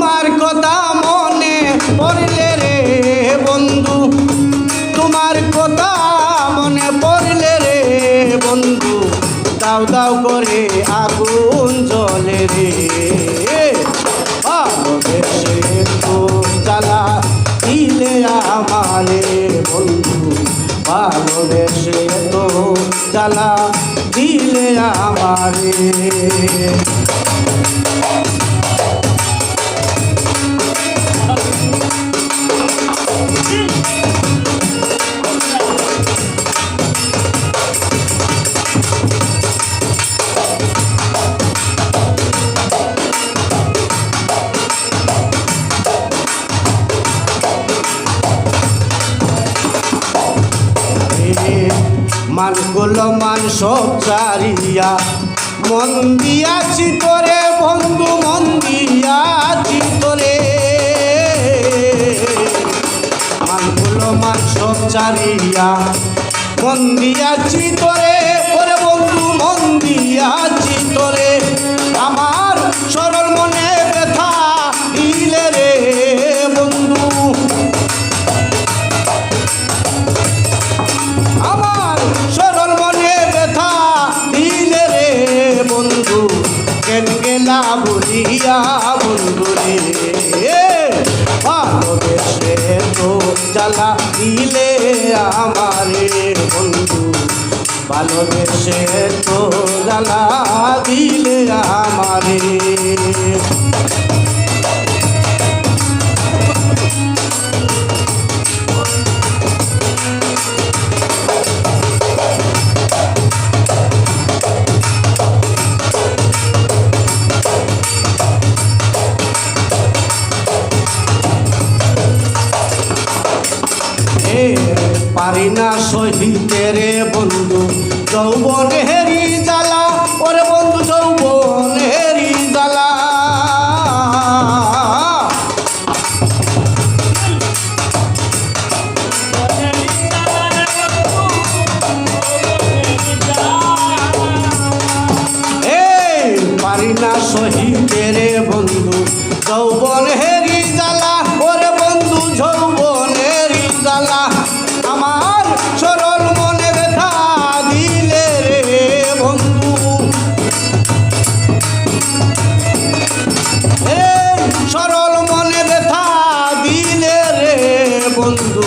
তোমার কথা মনে পড়লে রে বন্ধু, তোমার কথা মনে পড়লে রে বন্ধু, দাও দাও করে আগুন জ্বলে রে। ভালোবেসে তো জ্বালা দিলে আমারে বন্ধু, ভালোবেসে তো জ্বালা দিলে আমারে। মানগুলো মান সব চারিয়া মন দিয়াছি তোরে বন্ধু, মন দিয়াছি তোরে। মানগুলো মান সব চারিয়া মন দিয়াছি তোরে ওরে বন্ধু, মন দিয়াছি তোরে। আমার সরল মনে ব্যথা দিলে রে বন্ধু, আমার সরল মনে ব্যথা দিলে রে বন্ধু, কেন গেলা বলিয়া বন্ধু রে। ভালোবেসে তো জ্বালা দিলে আমারে বন্ধু, ভালোবেসে তো জ্বালা দিলে আমারে। পারি না সহিতে রে বন্ধু যৌবনেরি জ্বালা, ওরে বন্ধু যৌবনেরি জ্বালা। পারি না সহিতে রে বন্ধু যৌবনেরি জ্বালা, ওরে বন্ধু যৌবনেরি জ্বালা। আমার সরল মনে ব্যথা দিলে রে বন্ধু, সরল মনে ব্যথা দিলে রে বন্ধু,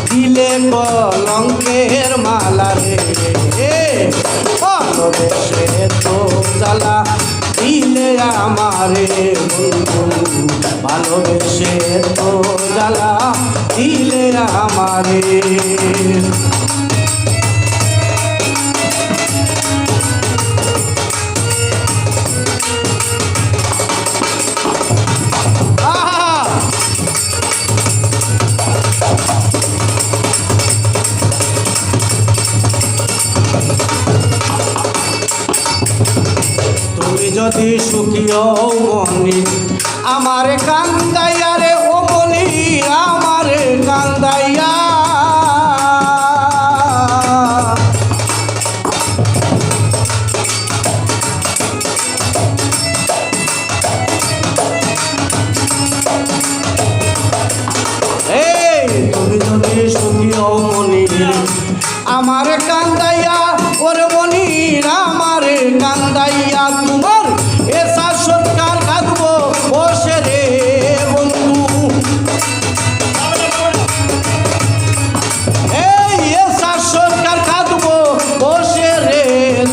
দিলে কলঙ্কের মালা রে। ভালোবেসে তো জ্বালা দিলে আমারে বন্ধু, ভালোবেসে তো জ্বালা দিলে আমারে। তুমি যদি সুখী হও মনি আমারে কান্দাইয়া রে ও মনি, আমারে কান্দাইয়া। তুমি যদি সুখী হও মনি আমারে কান্দাইয়া, ওরে মনি আমারে কান্দাইয়া। তোমার এসা সরকার কাঁদবো বসে রে বন্ধু, এসা সরকার কাঁদবো বসে রে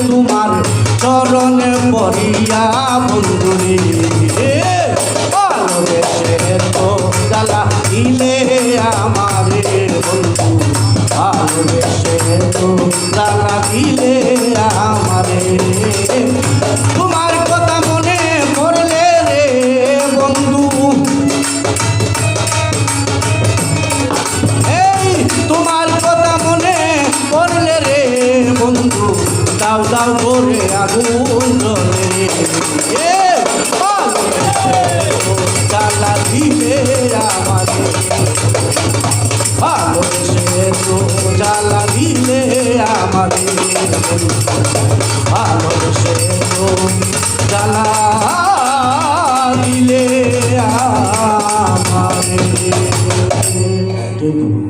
তোমার চরণে পড়িয়া বন্ধু রে। ভালোবেসে তো জ্বালা দিলে আমারে বন্ধু, ভালোবেসে তো জ্বালা দিলে আমারে। তোমার কথা মনে পড়লে রে বন্ধু, তোমার কথা মনে পড়লে রে বন্ধু, দাও দাও করে আগুন জ্বলে রে। ভালোবেসে তো জ্বালা দিলে আমারে, ভালোবেসে তো জ্বালা দিলে আমারে, ভালোবেসে তো জ্বালা দিলে এটুকু